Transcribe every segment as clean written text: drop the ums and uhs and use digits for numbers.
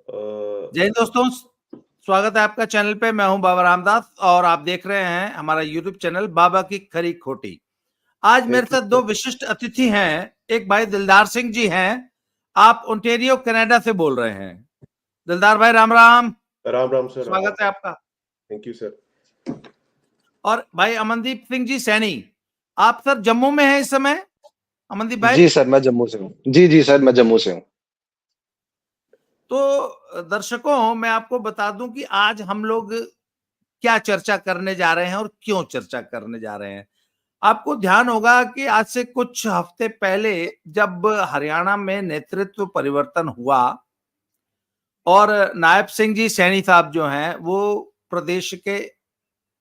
जय हिंद दोस्तों, स्वागत है आपका चैनल पे। मैं हूं बाबा रामदास और आप देख रहे हैं हमारा यूट्यूब चैनल बाबा की खरी खोटी। आज मेरे साथ दो विशिष्ट अतिथि हैं। एक भाई दिलदार सिंह जी हैं, आप ओंटेरियो कनाडा से बोल रहे हैं। दिलदार भाई राम राम। राम राम सर, स्वागत है आपका। Thank you sir. और भाई अमनदीप सिंह जी सैनी, आप सर जम्मू में हैं इस समय। अमनदीप भाई जी सर, मैं जम्मू से हूँ। जी सर, मैं जम्मू से हूँ। तो दर्शकों, मैं आपको बता दूं कि आज हम लोग क्या चर्चा करने जा रहे हैं और क्यों चर्चा करने जा रहे हैं। आपको ध्यान होगा कि आज से कुछ हफ्ते पहले जब हरियाणा में नेतृत्व परिवर्तन हुआ और नायब सिंह जी सैनी साहब जो हैं वो प्रदेश के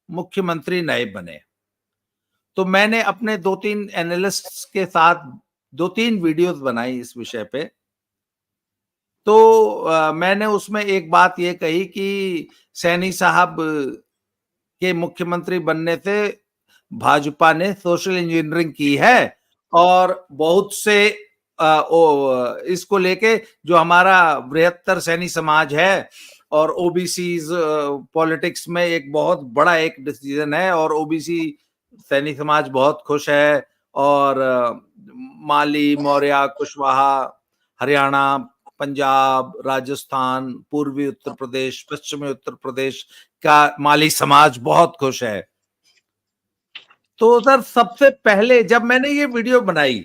मुख्यमंत्री नए बने, तो मैंने अपने 2-3 एनालिस्ट्स के साथ 2-3 वीडियोस बनाई इस विषय पे। तो मैंने उसमें एक बात ये कही कि सैनी साहब के मुख्यमंत्री बनने से भाजपा ने सोशल इंजीनियरिंग की है और बहुत से इसको लेके जो हमारा बृहत्तर सैनी समाज है और ओबीसी पॉलिटिक्स में एक बहुत बड़ा एक डिसीजन है और ओबीसी सैनी समाज बहुत खुश है। और माली, मौर्य, कुशवाहा, हरियाणा, पंजाब, राजस्थान, पूर्वी उत्तर प्रदेश, पश्चिमी उत्तर प्रदेश का माली समाज बहुत खुश है। तो सर सबसे पहले जब मैंने ये वीडियो बनाई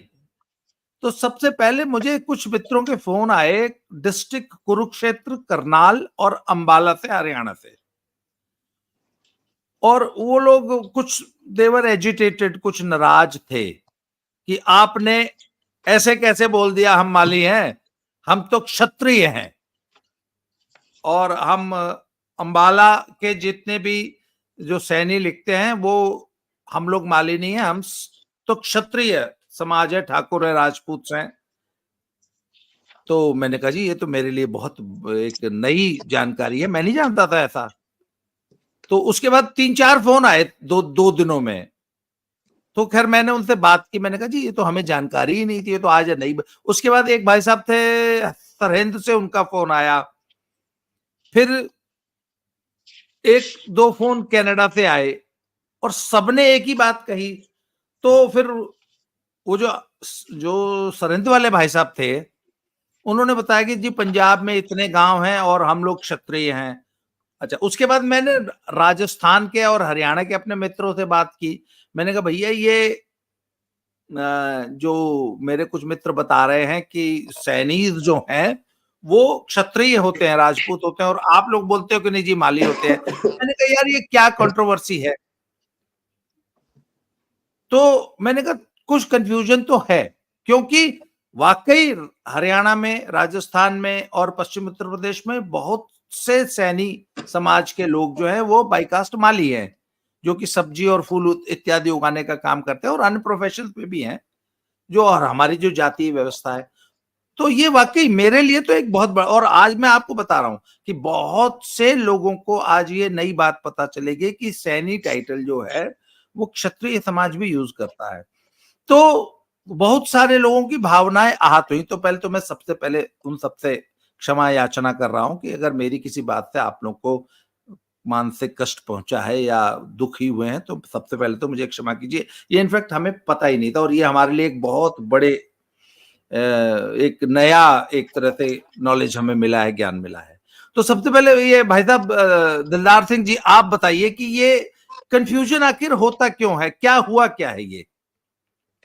तो सबसे पहले मुझे कुछ मित्रों के फोन आए डिस्ट्रिक्ट कुरुक्षेत्र, करनाल और अंबाला से, हरियाणा से। और वो लोग कुछ देवर एजिटेटेड, कुछ नाराज थे कि आपने ऐसे कैसे बोल दिया, हम माली हैं, हम तो क्षत्रिय हैं। और हम अंबाला के जितने भी जो सैनी लिखते हैं वो हम लोग माली नहीं है, हम तो क्षत्रिय समाज है, ठाकुर है, राजपूत हैं। तो मैंने कहा जी ये तो मेरे लिए बहुत एक नई जानकारी है, मैं नहीं जानता था ऐसा। तो उसके बाद 3-4 फोन आए दो दिनों में। तो खैर मैंने उनसे बात की, मैंने कहा जी ये तो हमें जानकारी ही नहीं थी, ये तो आज नहीं। उसके बाद एक भाई साहब थे सरहिंद से, उनका फोन आया। फिर 1-2 फोन कनाडा से आए और सबने एक ही बात कही। तो फिर वो जो सरहिंद वाले भाई साहब थे उन्होंने बताया कि जी पंजाब में इतने गांव हैं और हम लोग क्षत्रिय हैं। अच्छा, उसके बाद मैंने राजस्थान के और हरियाणा के अपने मित्रों से बात की। मैंने कहा भैया ये जो मेरे कुछ मित्र बता रहे हैं कि सैनीज जो हैं वो क्षत्रिय होते हैं, राजपूत होते हैं, और आप लोग बोलते हो कि नहीं जी माली होते हैं। मैंने कहा यार ये क्या कंट्रोवर्सी है। तो मैंने कहा कुछ कंफ्यूजन तो है, क्योंकि वाकई हरियाणा में, राजस्थान में और पश्चिम उत्तर प्रदेश में बहुत से सैनी समाज के लोग जो हैं वो बाईकास्ट माली हैं, जो कि सब्जी और फूल इत्यादि उगाने का काम करते हैं और अन्य प्रोफेशन में भी हैं, जो और हमारी जो जातीय व्यवस्था है। तो ये वाकई मेरे लिए तो एक बहुत बड़ा, और आज मैं आपको बता रहा हूं कि बहुत से लोगों को आज ये नई बात पता चलेगी कि सैनी टाइटल जो है वो क्षत्रिय समाज भी यूज करता है। तो बहुत सारे लोगों की भावनाएं आहत हुई। तो पहले तो मैं सबसे पहले उन सबसे क्षमा याचना कर रहा हूं कि अगर मेरी किसी बात से आप लोग को मानसिक कष्ट पहुंचा है या दुखी हुए हैं तो सबसे पहले तो मुझे क्षमा कीजिए। ये इनफैक्ट हमें पता ही नहीं था और ये हमारे लिए एक बहुत बड़े एक नया एक तरह से नॉलेज हमें मिला है, ज्ञान मिला है। तो सबसे पहले ये भाई साहब दिलदार सिंह जी आप बताइए कि ये कंफ्यूजन आखिर होता क्यों है, क्या हुआ, क्या है ये।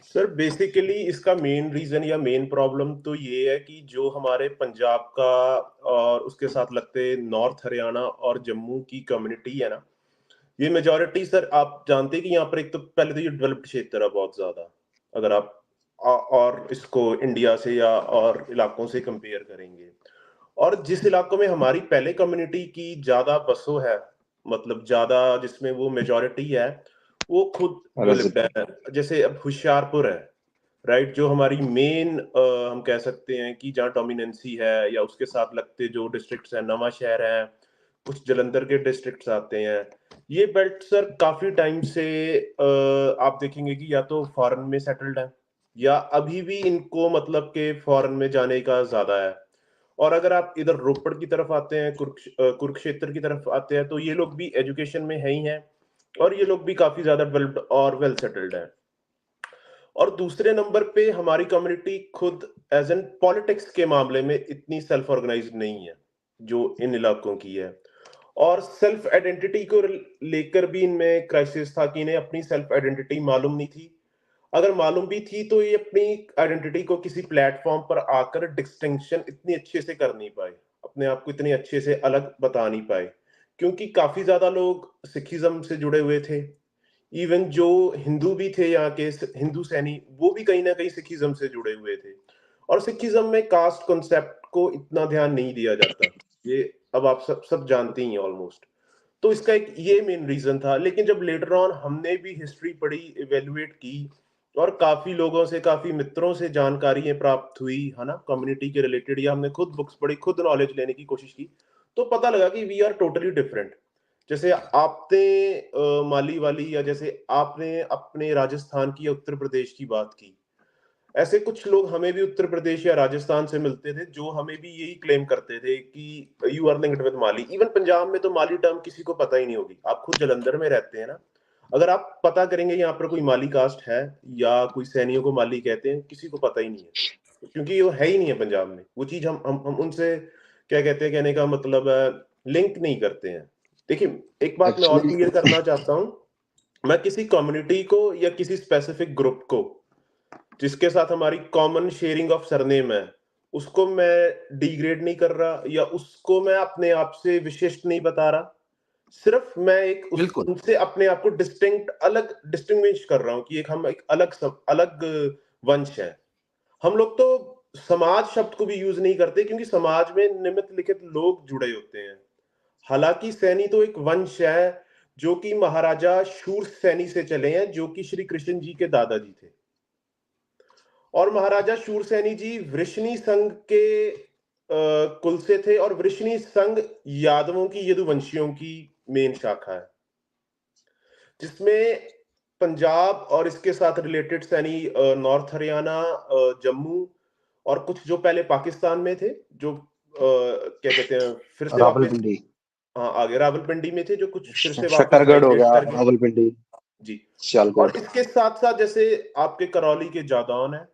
सर बेसिकली इसका मेन रीजन या मेन प्रॉब्लम तो ये है कि जो हमारे पंजाब का और उसके साथ लगते नॉर्थ हरियाणा और जम्मू की कम्युनिटी है ना, ये मेजोरिटी सर आप जानते हैं कि यहाँ पर एक तो पहले तो ये डेवलप्ड क्षेत्र है बहुत ज्यादा, अगर आप और इसको इंडिया से या और इलाकों से कंपेयर करेंगे। और जिस इलाकों में हमारी पहले कम्युनिटी की ज्यादा बसो है, मतलब ज्यादा जिसमें वो मेजोरिटी है, वो खुद डेवलप्ड है। जैसे अब होशियारपुर है, राइट, जो हमारी मेन हम कह सकते हैं कि जहाँ डोमिनेंसी है, या उसके साथ लगते जो डिस्ट्रिक्ट्स हैं, नवा शहर है, कुछ जलंधर के डिस्ट्रिक्ट्स आते हैं। ये बेल्ट सर काफी टाइम से आप देखेंगे कि या तो फॉरेन में सेटल्ड है या अभी भी इनको मतलब के फॉरेन में जाने का ज्यादा है। और अगर आप इधर रोपड़ की तरफ आते हैं, कुरुक्षेत्र की तरफ आते हैं, तो ये लोग भी एजुकेशन में है ही हैं और ये लोग भी काफी ज्यादा डेवलप्ड और वेल सेटल्ड है। और दूसरे नंबर पे हमारी कम्युनिटी खुद एज एन पॉलिटिक्स के मामले में इतनी सेल्फ ऑर्गेनाइज्ड नहीं है जो इन इलाकों की है, और सेल्फ आइडेंटिटी को लेकर भी इनमें क्राइसिस था कि इन्हें अपनी सेल्फ आइडेंटिटी मालूम नहीं थी। अगर मालूम भी थी तो ये अपनी आइडेंटिटी को किसी प्लेटफॉर्म पर आकर डिस्टिंक्शन इतनी अच्छे से कर नहीं पाए, अपने आप को इतने अच्छे से अलग बता नहीं पाए, क्योंकि काफी ज्यादा लोग सिखिज्म से जुड़े हुए थे। इवन जो हिंदू भी थे यहाँ के हिंदू सैनी, वो भी कहीं ना कहीं सिखिज्म से जुड़े हुए थे, और सिखिज्म में कास्ट कॉन्सेप्ट को इतना ध्यान नहीं दिया जाता, ये अब आप सब जानते ही हैं ऑलमोस्ट। तो इसका एक ये मेन रीजन था। लेकिन जब लेटर ऑन हमने भी हिस्ट्री पढ़ी, इवेल्युएट की, और काफी लोगों से, काफी मित्रों से जानकारी प्राप्त हुई है ना कम्युनिटी के रिलेटेड, या हमने खुद बुक्स पढ़ी, खुद नॉलेज लेने की कोशिश की, तो पता लगा कि वी आर टोटली डिफरेंट। जैसे आपने माली वाली, या जैसे आपने अपने राजस्थान की या उत्तर प्रदेश की बात की, ऐसे कुछ लोग हमें भी उत्तर प्रदेश या राजस्थान से मिलते थे जो हमें भी यही क्लेम करते थे कि you are linked with Mali. Even Punjab में तो माली टर्म किसी को पता ही नहीं होगी। आप खुद जलंधर में रहते हैं ना, अगर आप पता करेंगे यहाँ पर कोई माली कास्ट है या कोई सैनियों को माली कहते हैं, किसी को पता ही नहीं है, क्योंकि वो है ही नहीं है पंजाब में। वो चीज हम उनसे क्या कहते हैं, कहने का मतलब लिंक नहीं करते हैं। देखिए, एक बात मैं और एक्चुअली क्लियर करना चाहता हूँ, मैं किसी कम्युनिटी को या किसी स्पेसिफिक ग्रुप को जिसके साथ हमारी कॉमन शेयरिंग ऑफ सरनेम है, उसको मैं डिग्रेड नहीं कर रहा या उसको मैं अपने आप से विशिष्ट नहीं बता रहा। सिर्फ मैं एक बिल्कुल उनसे अपने आप को अलग डिस्टिंग्विश कर रहा हूँ कि हम एक अलग वंश है। हम लोग तो समाज शब्द को भी यूज नहीं करते, क्योंकि समाज में निम्नलिखित लोग जुड़े होते हैं। हालांकि सैनी तो एक वंश है जो कि महाराजा शूर सैनी से चले हैं, जो कि श्री कृष्ण जी के दादाजी थे। और महाराजा शूरसेनी जी वृष्णि संघ के कुल से थे, और वृष्णि संघ यादवों की, यदुवंशियों की मेन शाखा है, जिसमें पंजाब और इसके साथ रिलेटेड सैनी नॉर्थ हरियाणा, जम्मू, और कुछ जो पहले पाकिस्तान में थे, जो क्या कहते हैं, फिर से वापस रावलपिंडी, आगे रावलपिंडी में थे, जो कुछ फिर से वापस शकरगढ़ हो माइग्रेट गया, कर गए। रावलपिंडी, जी। और सियालकोट। इसके साथ साथ जैसे आपके करौली के जादौन है,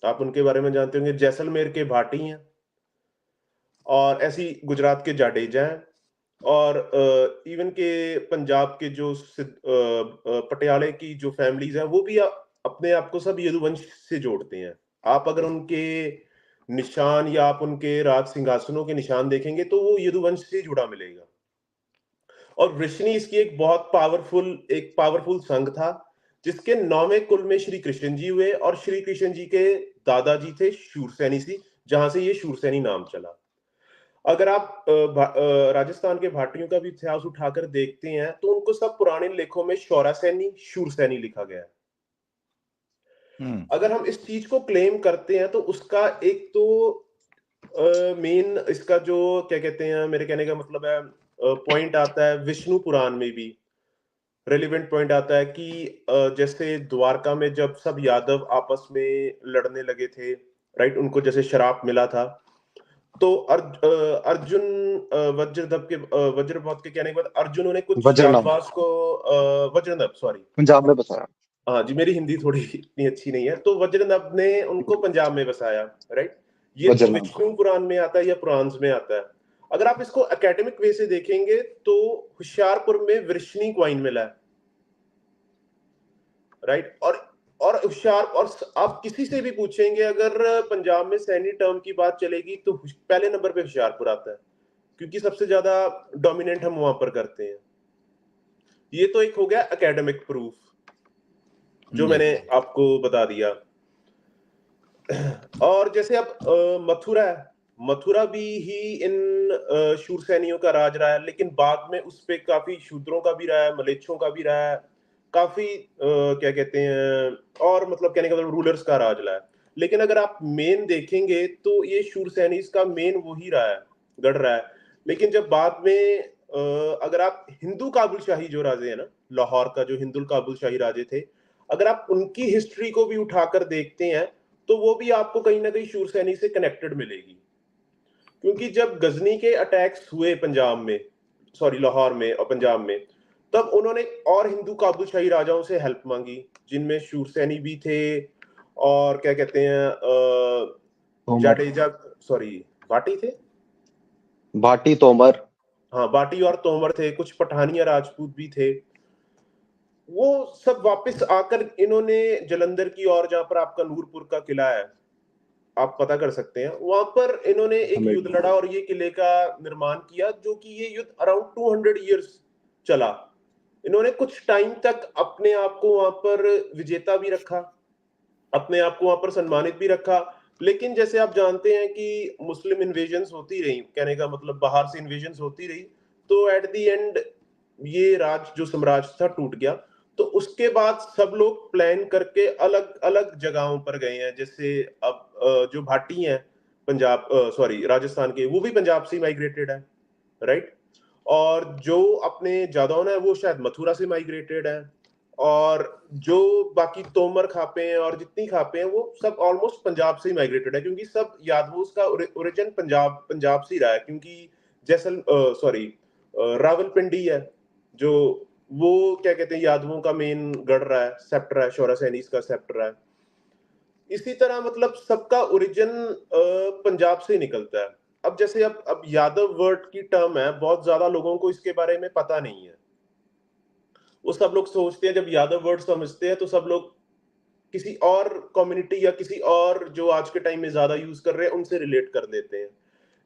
आप उनके बारे में जानते होंगे, जैसलमेर के भाटी हैं, और ऐसी गुजरात के जाडेजा हैं, और इवन के पंजाब के जो पटियाले की जो फैमिलीज हैं, वो भी अपने आप को सब यदुवंश से जोड़ते हैं। आप अगर उनके निशान या आप उनके राज सिंहासनों के निशान देखेंगे तो वो यदुवंश से जुड़ा मिलेगा। और वृष्णि इसकी एक बहुत पावरफुल संघ था, जिसके 9वें कुल में श्री कृष्ण जी हुए, और श्री कृष्ण जी के दादाजी थे शूरसैनी सी, जहां से ये शूरसैनी नाम चला। अगर आप राजस्थान के भाटियों का भी इतिहास उठाकर देखते हैं तो उनको सब पुराने लेखों में शौरासैनी, शूरसैनी लिखा गया है। अगर हम इस चीज को क्लेम करते हैं तो उसका एक तो मेन इसका जो क्या कहते हैं, मेरे कहने का मतलब है, पॉइंट आता है विष्णु पुराण में भी रेलिवेंट पॉइंट आता है कि जैसे द्वारका में जब सब यादव आपस में लड़ने लगे थे, राइट, उनको जैसे श्राप मिला था, तो अर्जुन वज्रपात के कहने के बाद अर्जुन ने कुछ वज्रनम, जांबाज को वज्रनभ, सॉरी, पंजाब में बसाया। हाँ जी, मेरी हिंदी थोड़ी इतनी अच्छी नहीं है, तो वज्रनभ ने उनको पंजाब में बसाया, राइट। ये वज्रनम, विष्णु पुराण में आता है या पुराण में आता है। अगर आप इसको एकेडमिक वे से देखेंगे तो होशियारपुर में वृष्णि क्वाइन मिला है, राइट। और होशियार, और आप किसी से भी पूछेंगे, अगर पंजाब में सैनी टर्म की बात चलेगी तो पहले नंबर पे होशियारपुर आता है, क्योंकि सबसे ज्यादा डोमिनेंट हम वहां पर करते हैं। ये तो एक हो गया एकेडमिक प्रूफ जो मैंने आपको बता दिया। और जैसे अब मथुरा भी ही इन शूरसैनियों का राज रहा है, लेकिन बाद में उस पे काफी शूद्रों का भी रहा है, मलेच्छों का भी रहा है, काफी क्या कहते हैं, और मतलब कहने का मतलब रूलर्स का राज रहा है। लेकिन अगर आप मेन देखेंगे तो ये शूरसैनी का मेन वही रहा है, गढ़ रहा है। लेकिन जब बाद में अगर आप हिंदू काबुल शाही जो राजे हैं ना, लाहौर का जो हिंदू काबुल शाही राजे थे, अगर आप उनकी हिस्ट्री को भी उठाकर देखते हैं तो वो भी आपको कहीं ना कहीं शूरसैनी से कनेक्टेड मिलेगी। क्योंकि जब गजनी के अटैक्स हुए पंजाब में, सॉरी लाहौर में और पंजाब में, तब उन्होंने और हिंदू काबुलशाही राजाओं से हेल्प मांगी, जिनमें शूरसैनी भी थे और क्या कहते हैं जाडेजा, सॉरी भाटी थे, भाटी तोमर, हाँ भाटी और तोमर थे, कुछ पठानिया राजपूत भी थे। वो सब वापस आकर इन्होंने जलंधर की ओर, जहां पर आपका नूरपुर का किला है, आप पता कर सकते हैं, वहां पर इन्होंने एक युद्ध लड़ा और ये किले का निर्माण किया, जो कि ये युद्ध अराउंड 200 इयर्स चला। इन्होंने कुछ टाइम तक अपने आप को वहां पर विजेता भी रखा, अपने आप को वहां पर सम्मानित भी रखा, लेकिन जैसे आप जानते हैं कि मुस्लिम इन्वेजन्स होती रही, कहने का मतलब बाहर से इन्वेजन्स होती रही, तो एट द एंड ये राज जो साम्राज्य था टूट गया। तो उसके बाद सब लोग प्लान करके अलग अलग जगहों पर गए हैं, जैसे अब जो भाटी हैं पंजाब, सॉरी राजस्थान के, वो भी पंजाब से माइग्रेटेड है, राइट। और जो अपने जादौन है वो शायद मथुरा से माइग्रेटेड है, और जो बाकी तोमर खापे हैं और जितनी खापे हैं वो सब ऑलमोस्ट पंजाब से ही माइग्रेटेड है, क्योंकि सब यादवों का ओरिजिन पंजाब से ही रहा है। क्योंकि जैसल सॉरी रावलपिंडी है, जो वो क्या कहते हैं यादवों का मेन गढ़ रहा है, सेप्टर है, शौरा सैनीस का सेप्टर है। इसी तरह मतलब सबका ओरिजिन पंजाब से ही निकलता है। अब जैसे अब यादव वर्ड की टर्म है, बहुत ज्यादा लोगों को इसके बारे में पता नहीं है। वो सब लोग सोचते हैं, जब यादव वर्ड समझते हैं तो सब लोग किसी और कम्युनिटी या किसी और जो आज के टाइम में ज्यादा यूज कर रहे हैं उनसे रिलेट कर देते हैं।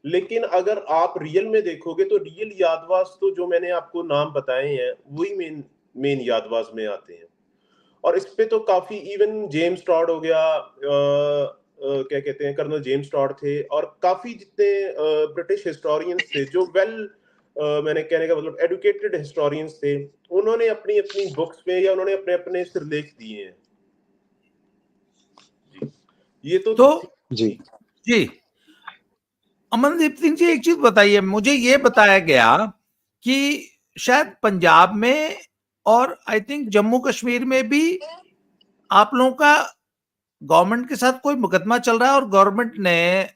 लेकिन अगर आप रियल में देखोगे तो रियल यादवास तो जो मैंने आपको नाम बताए हैं वही मेन यादवास में आते हैं। और इस पे तो काफी, इवन जेम्स टॉड हो गया, क्या कहते हैं कर्नल जेम्स टॉड थे, और काफी जितने ब्रिटिश हिस्टोरियंस थे जो मैंने कहने का मतलब एडुकेटेड हिस्टोरियंस थे, उन्होंने अपनी अपनी बुक्स में या उन्होंने अपने अपने सिरलेख दिए हैं। ये तो जी जी अमनदीप सिंह जी, एक चीज बताइए, मुझे ये बताया गया कि शायद पंजाब में और आई थिंक जम्मू कश्मीर में भी आप लोगों का गवर्नमेंट के साथ कोई मुकदमा चल रहा है, और गवर्नमेंट ने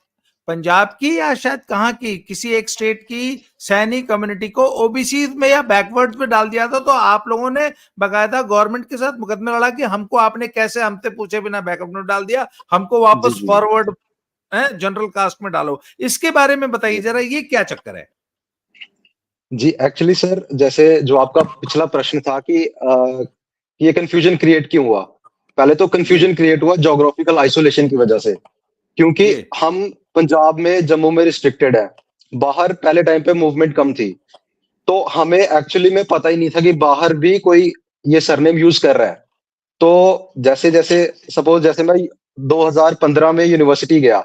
पंजाब की या शायद कहाँ की किसी एक स्टेट की सैनी कम्युनिटी को ओबीसी में या बैकवर्ड में डाल दिया था। तो आप लोगों ने बकायदा गवर्नमेंट के साथ मुकदमा लड़ा कि हमको आपने कैसे हमसे पूछे बिना बैकवर्ड में डाल दिया, हमको वापस फॉरवर्ड जनरल कास्ट में डालो। इसके बारे में बताइए जरा, ये क्या चक्कर है? जी एक्चुअली सर, जैसे जो आपका पिछला प्रश्न था कि ये कंफ्यूजन क्रिएट क्यों हुआ, पहले तो कंफ्यूजन क्रिएट हुआ ज्योग्राफिकल आइसोलेशन की वजह से, क्योंकि हम पंजाब में जम्मू में रिस्ट्रिक्टेड है, बाहर पहले टाइम पे मूवमेंट कम थी, तो हमें एक्चुअली में पता ही नहीं था कि बाहर भी कोई ये सरनेम यूज कर रहा है। तो जैसे जैसे सपोज जैसे मैं 2015 में यूनिवर्सिटी गया,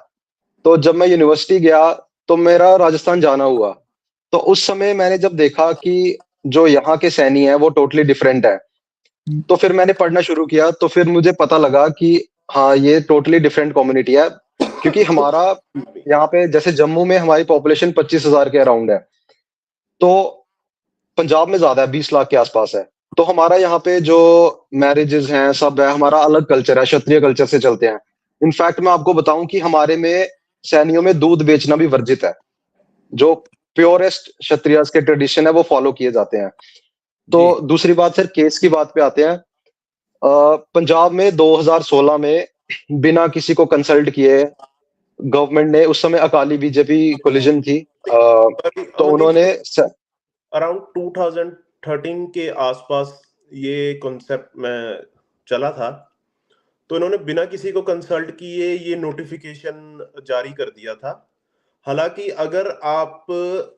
तो जब मैं यूनिवर्सिटी गया तो मेरा राजस्थान जाना हुआ, तो उस समय मैंने जब देखा कि जो यहाँ के सैनी है वो टोटली डिफरेंट है, तो फिर मैंने पढ़ना शुरू किया, तो फिर मुझे पता लगा कि हाँ ये टोटली डिफरेंट कम्युनिटी है। क्योंकि हमारा यहाँ पे जैसे जम्मू में हमारी पॉपुलेशन 25,000 के अराउंड है, तो पंजाब में ज्यादा है, 20 लाख के आसपास है। तो हमारा यहाँ पे जो मैरिजेस हैं सब है, हमारा अलग कल्चर है, क्षत्रिय कल्चर से चलते हैं। इनफैक्ट मैं आपको बताऊं कि हमारे में सैनियों में दूध बेचना भी वर्जित है, जो प्योरेस्ट क्षत्रिय के ट्रेडिशन है वो फॉलो किए जाते हैं। तो दूसरी बात सर, केस की बात पे आते हैं। पंजाब में 2016 में बिना किसी को कंसल्ट किए गवर्नमेंट ने, उस समय अकाली बीजेपी कोलिजन थी, तो उन्होंने अराउंड 2013 के आसपास ये कॉन्सेप्ट में चला था, तो इन्होंने बिना किसी को कंसल्ट किए ये नोटिफिकेशन जारी कर दिया था। हालांकि अगर आप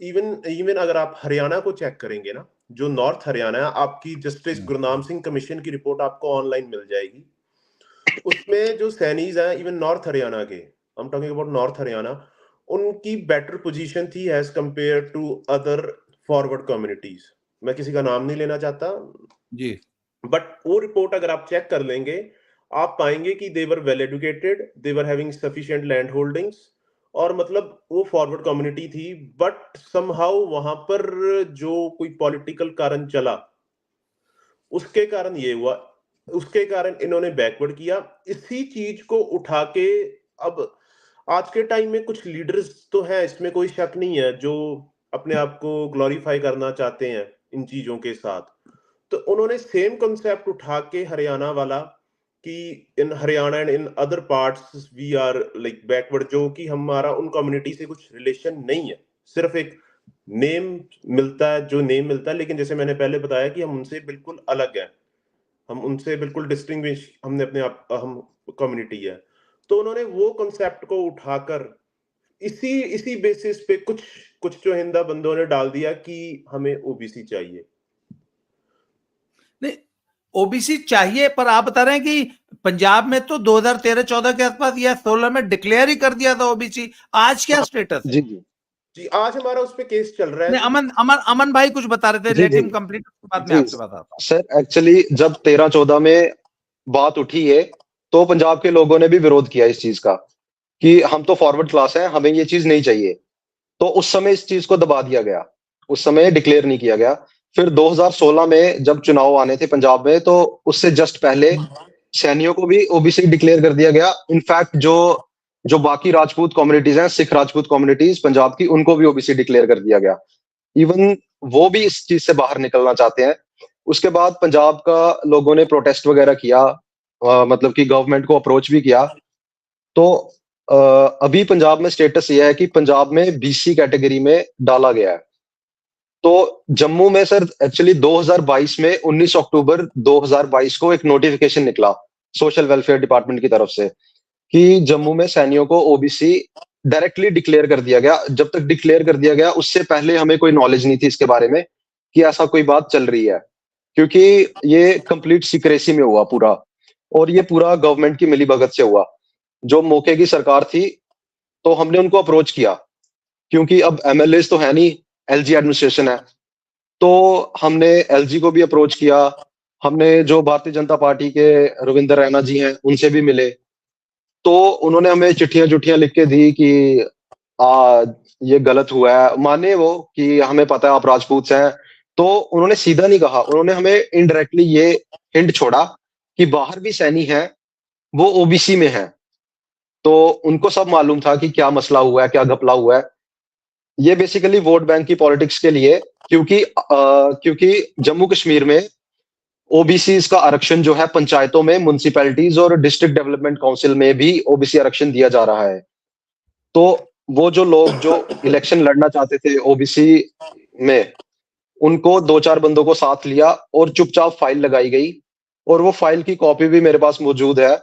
इवन अगर आप हरियाणा को चेक करेंगे ना, जो नॉर्थ हरियाणा है, आपकी जस्टिस गुरनाम सिंह कमीशन की रिपोर्ट आपको ऑनलाइन मिल जाएगी। उसमें जो सैनीज हैं इवन नॉर्थ हरियाणा के, I am talking about north Haryana, उनकी बेटर पोजीशन थी as compare to other forward communities. मैं किसी का नाम नहीं लेना चाहता जी, बट वो रिपोर्ट अगर आप चेक कर लेंगे, आप पाएंगे कि they were well educated, they were having sufficient land holdings, और मतलब वो फॉरवर्ड कम्युनिटी थी। बट समहाउ वहां पर जो कोई पॉलिटिकल कारण चला, उसके कारण ये हुआ, उसके कारण इन्होंने बैकवर्ड किया। इसी चीज को उठा के अब आज के टाइम में कुछ लीडर्स तो हैं, इसमें कोई शक नहीं है, जो अपने आप को ग्लोरीफाई करना चाहते हैं इन चीजों के साथ। तो उन्होंने सेम कंसेप्ट उठा के हरियाणा वाला कि in Haryana and in other parts we are like backward, जो कि हमारा उन कम्युनिटी से कुछ रिलेशन नहीं है, सिर्फ एक नेम मिलता है, जो नेम मिलता है, लेकिन जैसे मैंने पहले बताया कि हम उनसे बिल्कुल अलग है, हम उनसे बिल्कुल डिस्टिंग्विश, हमने अपने आप हम कम्युनिटी है। तो उन्होंने वो कंसेप्ट को उठाकर इसी इसी बेसिस पे कुछ कुछ जो हिंदा बंदों ने डाल दिया कि हमें ओबीसी चाहिए। नहीं, ओबीसी चाहिए, पर आप बता रहे हैं कि पंजाब में तो 2013-14 के आसपास या 16 में डिक्लेयर ही कर दिया था ओबीसी। आज क्या स्टेटस है? जी जी जी, आज हमारा उस पे केस चल रहा है नहीं, जी। अमन अमन अमन भाई कुछ बता रहे थे, जी लेट जी हिम कंप्लीट, उसके बाद मैं जी आपसे बताता हूँ। सर, एक्चुअली जब 13-14 में बात उठी है तो पंजाब के लोगों ने भी विरोध किया इस चीज का कि हम तो फॉरवर्ड क्लास हैं, हमें ये चीज नहीं चाहिए। तो उस समय इस चीज को दबा दिया गया, उस समय डिक्लेयर नहीं किया गया। फिर 2016 में जब चुनाव आने थे पंजाब में, तो उससे जस्ट पहले सैनियों को भी ओबीसी डिक्लेयर कर दिया गया। इनफैक्ट जो जो बाकी राजपूत कम्युनिटीज हैं, सिख राजपूत कम्युनिटीज पंजाब की, उनको भी ओबीसी डिक्लेयर कर दिया गया। इवन वो भी इस चीज से बाहर निकलना चाहते हैं। उसके बाद पंजाब का लोगों ने प्रोटेस्ट वगैरह किया, मतलब कि गवर्नमेंट को अप्रोच भी किया। तो अ, अभी पंजाब में स्टेटस ये है कि पंजाब में बीसी कैटेगरी में डाला गया है। तो जम्मू में सर एक्चुअली 2022 में 19 अक्टूबर 2022 को एक नोटिफिकेशन निकला सोशल वेलफेयर डिपार्टमेंट की तरफ से कि जम्मू में सैनियों को ओबीसी डायरेक्टली डिक्लेयर कर दिया गया। जब तक डिक्लेयर कर दिया गया, उससे पहले हमें कोई नॉलेज नहीं थी इसके बारे में कि ऐसा कोई बात चल रही है, क्योंकि ये कंप्लीट सीक्रेसी में हुआ पूरा, और ये पूरा गवर्नमेंट की मिलीभगत से हुआ। जो मौके की सरकार थी, तो हमने उनको अप्रोच किया, क्योंकि अब एमएलए तो है नहीं, एलजी एडमिनिस्ट्रेशन है। तो हमने एलजी को भी अप्रोच किया। हमने जो भारतीय जनता पार्टी के रविंद्र रैना जी हैं, उनसे भी मिले। तो उन्होंने हमें चिट्ठियां चिट्ठियां लिख के दी कि आ, ये गलत हुआ है। माने वो कि हमें पता है आप राजपूत हैं। तो उन्होंने सीधा नहीं कहा, उन्होंने हमें इनडायरेक्टली ये हिंट छोड़ा कि बाहर भी सैनी है, वो ओबीसी में है। तो उनको सब मालूम था कि क्या मसला हुआ है, क्या घपला हुआ है। ये बेसिकली वोट बैंक की पॉलिटिक्स के लिए, क्योंकि जम्मू कश्मीर में ओबीसी का आरक्षण जो है पंचायतों में, म्युनिसिपैलिटीज और डिस्ट्रिक्ट डेवलपमेंट काउंसिल में भी ओबीसी आरक्षण दिया जा रहा है। तो वो जो लोग जो इलेक्शन लड़ना चाहते थे ओबीसी में, उनको 2-4 बंदों को साथ लिया और चुपचाप फाइल लगाई गई। और वो फाइल की कॉपी भी मेरे पास मौजूद है।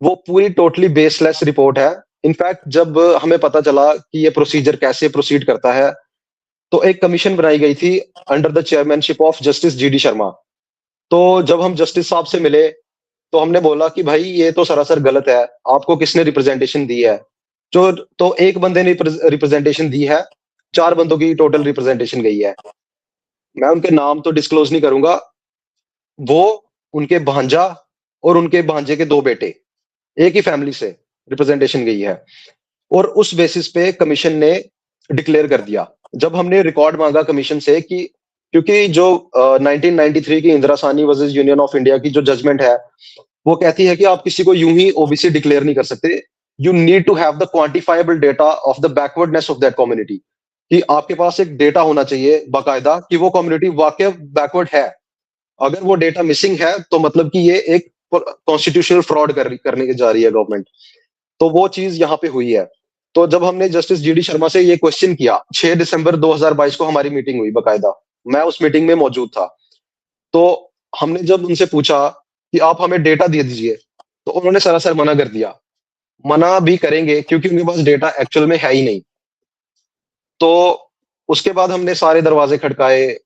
वो पूरी टोटली बेसलेस रिपोर्ट है। इनफैक्ट जब हमें पता चला कि ये प्रोसीजर कैसे प्रोसीड करता है, तो एक कमीशन बनाई गई थी under the chairmanship of justice GD Sharma. तो जब हम जस्टिस साहब से मिले, तो हमने बोला कि भाई ये तो सरासर गलत है, आपको किसने रिप्रेजेंटेशन दी है? जो तो एक बंदे ने रिप्रेजेंटेशन दी है, 4 बंदों की टोटल रिप्रेजेंटेशन गई है। मैं उनके नाम तो डिस्क्लोज नहीं करूंगा। वो, उनके भांजा और उनके भांजे के 2 बेटे, एक ही फैमिली से रिप्रेजेंटेशन गई है। और उस बेसिस पे कमीशन ने डिक्लेयर कर दिया। जब हमने रिकॉर्ड मांगा कमीशन से कि, क्योंकि जो 1993 की Indira Sahni versus union of India की जो जजमेंट है, वो कहती है कि आप किसी को यूं ही ओबीसी डिक्लेयर नहीं कर सकते। You need to have the quantifiable data of the backwardness of that community, कि आपके पास एक डेटा होना चाहिए बाकायदा कि वो कम्युनिटी वाकई बैकवर्ड है। अगर वो डेटा मिसिंग है, तो मतलब कि ये एक कॉन्स्टिट्यूशनल फ्रॉड करने की जा रही है गवर्नमेंट। तो वो चीज यहाँ पे हुई है। तो जब हमने जस्टिस जीडी शर्मा से ये क्वेश्चन किया, 6 दिसंबर 2022 को हमारी मीटिंग हुई बकायदा, मैं उस मीटिंग में मौजूद था। तो हमने जब उनसे पूछा कि आप हमें डेटा दे दीजिए, तो उन्होंने सरासर मना कर दिया। मना भी करेंगे क्योंकि उनके पास डेटा एक्चुअल में है ही नहीं। तो उसके बाद हमने सारे दरवाजे खटकाए,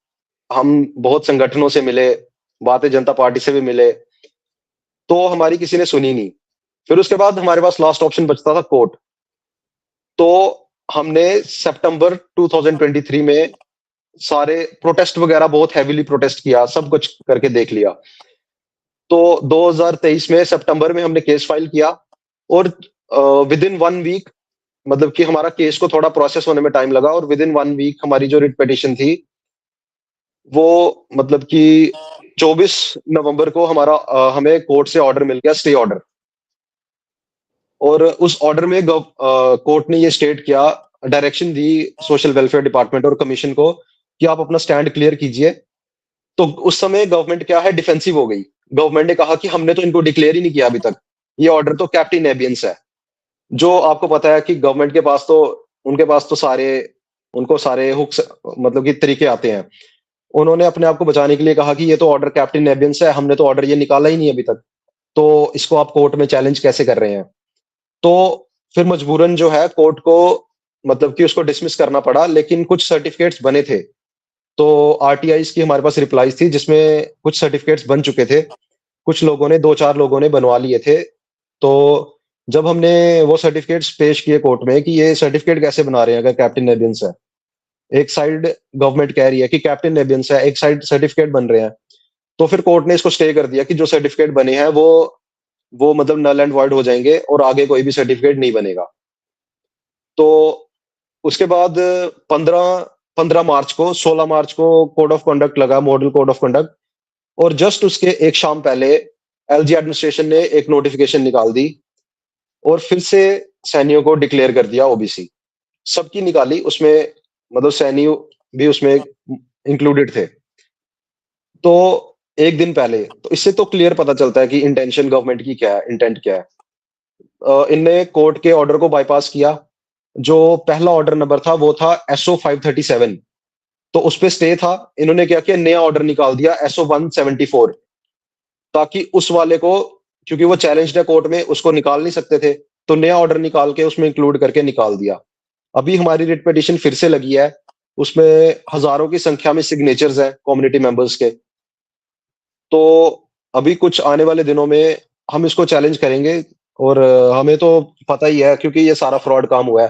हम बहुत संगठनों से मिले, भारतीय जनता पार्टी से भी मिले, तो हमारी किसी ने सुनी नहीं। फिर उसके बाद हमारे पास लास्ट ऑप्शन बचता था कोर्ट। तो हमने सितंबर 2023 में सारे प्रोटेस्ट वगैरह, बहुत हैवीली प्रोटेस्ट किया, सब कुछ करके देख लिया। तो 2023 में सितंबर में हमने केस फाइल किया, और विद इन 1 वीक, मतलब कि हमारा केस को थोड़ा प्रोसेस होने में टाइम लगा, और विद इन 1 वीक हमारी जो रिट पिटीशन थी, वो मतलब कि 24 नवंबर को हमें कोर्ट से ऑर्डर मिल गया, स्टे ऑर्डर। और उस ऑर्डर में कोर्ट ने ये स्टेट किया, डायरेक्शन दी सोशल वेलफेयर डिपार्टमेंट और कमीशन को कि आप अपना स्टैंड क्लियर कीजिए। तो उस समय गवर्नमेंट क्या है, डिफेंसिव हो गई। गवर्नमेंट ने कहा कि हमने तो इनको डिक्लेयर ही नहीं किया अभी तक, ये ऑर्डर तो कैप्टन एबियंस है। जो आपको पता है कि गवर्नमेंट के पास तो, उनके पास तो सारे, उनको सारे हुक्स मतलब कि तरीके आते हैं। उन्होंने अपने आप को बचाने के लिए कहा कि ये तो ऑर्डर कैप्टन एबियंस है, हमने तो ऑर्डर ये निकाला ही नहीं अभी तक, तो इसको आप कोर्ट में चैलेंज कैसे कर रहे हैं। तो फिर मजबूरन जो है कोर्ट को मतलब कि उसको डिसमिस करना पड़ा, लेकिन कुछ सर्टिफिकेट्स बने थे। तो आरटीआईज की हमारे पास रिप्लाईज थी जिसमें कुछ सर्टिफिकेट्स बन चुके थे, कुछ लोगों ने, 2-4 लोगों ने बनवा लिए थे। तो जब हमने वो सर्टिफिकेट्स पेश किए कोर्ट में कि ये सर्टिफिकेट कैसे बना रहे हैं अगर कैप्टन एबियंस है, एक साइड गवर्नमेंट कह रही है कि कैप्टन एबियंस है, एक साइड सर्टिफिकेट बन रहे हैं, तो फिर कोर्ट ने इसको स्टे कर दिया कि जो सर्टिफिकेट बने हैं वो मतलब नल एंड वॉइड हो जाएंगे और आगे कोई भी सर्टिफिकेट नहीं बनेगा। तो उसके बाद 15 मार्च को, 16 मार्च को कोड ऑफ कंडक्ट लगा, मॉडल कोड ऑफ कंडक्ट, और जस्ट उसके एक शाम पहले एलजी एडमिनिस्ट्रेशन ने एक नोटिफिकेशन निकाल दी और फिर से सैनियों को डिक्लेयर कर दिया ओबीसी। सबकी निकाली उसमें, मतलब सैनिक भी उसमें इंक्लूडेड थे। तो एक दिन पहले, तो इससे तो क्लियर पता चलता है कि इंटेंशन गवर्नमेंट की क्या है, इंटेंट क्या है। इनने कोर्ट के ऑर्डर को बाईपास किया। जो पहला ऑर्डर नंबर था वो था एसओ 537, तो उस पे स्टे था। इन्होंने क्या किया, नया ऑर्डर निकाल दिया एसओ 174, ताकि उस वाले को, क्योंकि वो चैलेंज है कोर्ट में, उसको निकाल नहीं सकते थे, तो नया ऑर्डर निकाल के उसमें इंक्लूड करके निकाल दिया। अभी हमारी रिट पिटीशन फिर से लगी है, उसमें हजारों की संख्या में सिग्नेचर्स हैं कम्युनिटी मेंबर्स के। तो अभी कुछ आने वाले दिनों में हम इसको चैलेंज करेंगे, और हमें तो पता ही है क्योंकि ये सारा फ्रॉड काम हुआ है,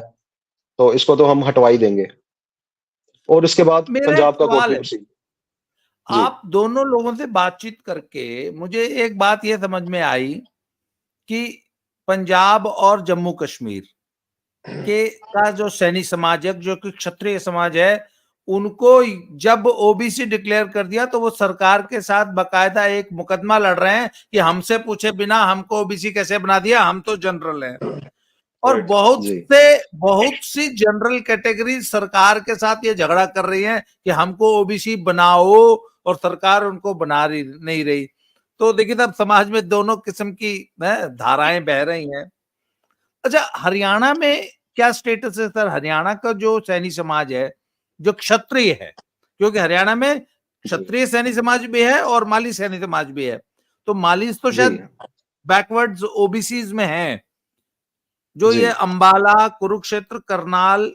तो इसको तो हम हटवा ही देंगे। और इसके बाद मेरा एक पंजाब का कोर्ट सवाल भी है, उसी। जी आप दोनों लोगों से बातचीत करके मुझे एक बात ये समझ में आई कि पंजाब और जम्मू कश्मीर के का जो सैनी समाज है, जो कि क्षत्रिय समाज है, उनको जब ओबीसी डिक्लेयर कर दिया तो वो सरकार के साथ बकायदा एक मुकदमा लड़ रहे हैं कि हमसे पूछे बिना हमको ओबीसी कैसे बना दिया, हम तो जनरल हैं। और जी बहुत सी जनरल कैटेगरी सरकार के साथ ये झगड़ा कर रही है कि हमको ओबीसी बनाओ, और सरकार उनको बना रही नहीं रही। तो देखिए तब समाज में दोनों किस्म की धाराएं बह रही हैं। अच्छा, हरियाणा में क्या स्टेटस है सर? हरियाणा का जो सैनी समाज है, जो क्षत्रिय है, क्योंकि हरियाणा में जी क्षत्रिय सैनी समाज भी है और माली सैनी समाज भी है, तो माली तो जी शायद बैकवर्ड्स ओबीसीज में है। जो जी ये अंबाला, कुरुक्षेत्र, करनाल,